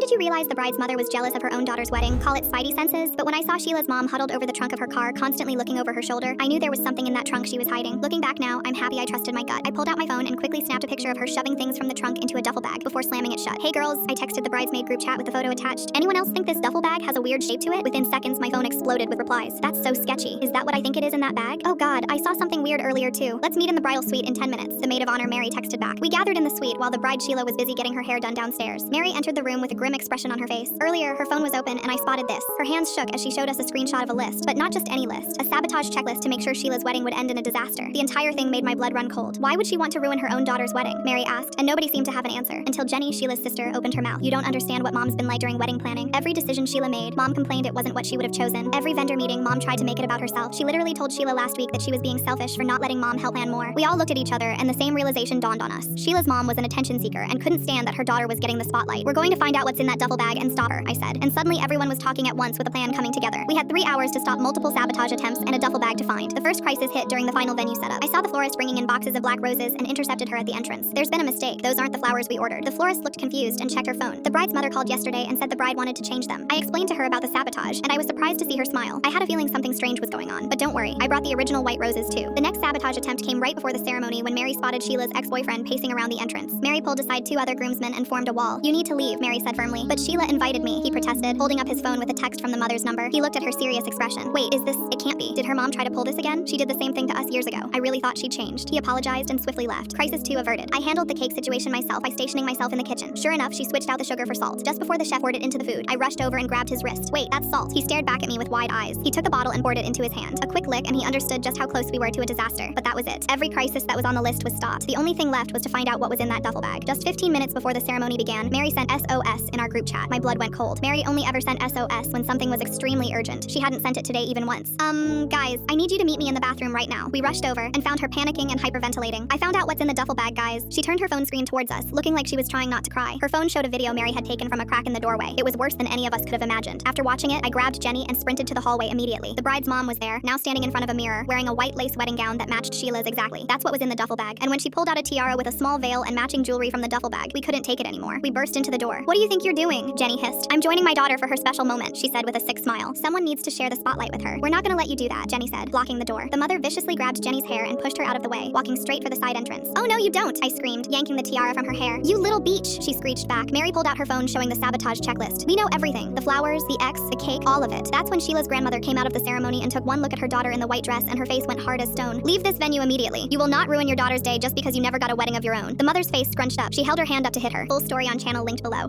did you realize the bride's mother was jealous of her own daughter's wedding? Call it spidey senses. But when I saw Sheila's mom huddled over the trunk of her car, constantly looking over her shoulder, I knew there was something in that trunk she was hiding. Looking back now, I'm happy I trusted my gut. I pulled out my phone and quickly snapped a picture of her shoving things from the trunk into a duffel bag before slamming it shut. Hey girls, I texted the bridesmaid group chat with the photo attached. Anyone else think this duffel bag has a weird shape to it? Within seconds, my phone exploded with replies. That's so sketchy. Is that what I think it is in that bag? Oh god, I saw something weird earlier too. Let's meet in the bridal suite in 10 minutes. The maid of honor Mary texted back. We gathered in the suite while the bride Sheila was busy getting her hair done downstairs. Mary entered the room with a grim expression on her face. Earlier, her phone was open and I spotted this. Her hands shook as she showed us a screenshot of a list, but not just any list. A sabotage checklist to make sure Sheila's wedding would end in a disaster. The entire thing made my blood run cold. Why would she want to ruin her own daughter's wedding? Mary asked, and nobody seemed to have an answer. Until Jenny, Sheila's sister, opened her mouth. You don't understand what mom's been like during wedding planning. Every decision Sheila made, mom complained it wasn't what she would have chosen. Every vendor meeting, mom tried to make it about herself. She literally told Sheila last week that she was being selfish for not letting mom help plan more. We all looked at each other and the same realization dawned on us. Sheila's mom was an attention seeker and couldn't stand that her daughter was getting the spotlight. We're going to find out what's in that duffel bag and stop her, I said. And suddenly everyone was talking at once with a plan coming together. We had 3 hours to stop multiple sabotage attempts and a duffel bag to find. The first crisis hit during the final venue setup. I saw the florist bringing in boxes of black roses and intercepted her at the entrance. There's been a mistake. Those aren't the flowers we ordered. The florist looked confused and checked her phone. The bride's mother called yesterday and said the bride wanted to change them. I explained to her about the sabotage, and I was surprised to see her smile. I had a feeling something strange was going on, but don't worry, I brought the original white roses too. The next sabotage attempt came right before the ceremony when Mary spotted Sheila's ex-boyfriend pacing around the entrance. Mary pulled aside 2 other groomsmen and formed a wall. You need to leave, Mary said firmly. But Sheila invited me, he protested, holding up his phone with a text from the mother's number. He looked at her serious expression. Wait, is this? It can't be. Did her mom try to pull this again? She did the same thing to us years ago. I really thought she'd changed. He apologized and swiftly left. Crisis 2 averted. I handled the cake situation myself by stationing myself in the kitchen. Sure enough, she switched out the sugar for salt. Just before the chef poured it into the food, I rushed over and grabbed his wrist. Wait, that's salt. He stared back at me with wide eyes. He took a bottle and poured it into his hand. A quick lick and he understood just how close we were to a disaster. But that was it. Every crisis that was on the list was stopped. The only thing left was to find out what was in that duffel bag. Just 15 minutes before the ceremony began, Mary sent SOS in our group chat. My blood went cold. Mary only ever sent SOS when something was extremely urgent. She hadn't sent it today even once. Guys, I need you to meet me in the bathroom right now. We rushed over and found her panicking and hyperventilating. I found out what's in the duffel bag, guys. She turned her phone screen towards us, looking like she was trying not to cry. Her phone showed a video Mary had taken from a crack in the doorway. It was worse than any of us could have imagined. After watching it, I grabbed Jenny and sprinted to the hallway immediately. The bride's mom was there, now standing in front of a mirror, wearing a white lace wedding gown that matched Sheila's exactly. That's what was in the duffel bag. And when she pulled out a tiara with a small veil and matching jewelry from the duffel bag, we couldn't take it anymore. We burst into the door. What do you think you're doing? Jenny hissed. I'm joining my daughter for her special moment, she said with a sick smile. Someone needs to share the spotlight with her. We're not gonna let you do that, Jenny said, blocking the door. The mother viciously grabbed Jenny's hair and pushed her out of the way, walking straight for the side entrance. Oh no, you don't, I screamed, yanking the tiara from her hair. You little beach, she screeched back. Mary pulled out her phone showing the sabotage checklist. We know everything. The flowers, the X, the cake, all of it. That's when Sheila's grandmother came out of the ceremony and took one look at her daughter in the white dress and her face went hard as stone. Leave this venue immediately. You will not ruin your daughter's day just because you never got a wedding of your own. The mother's face scrunched up. She held her hand up to hit her. Full story on channel linked below.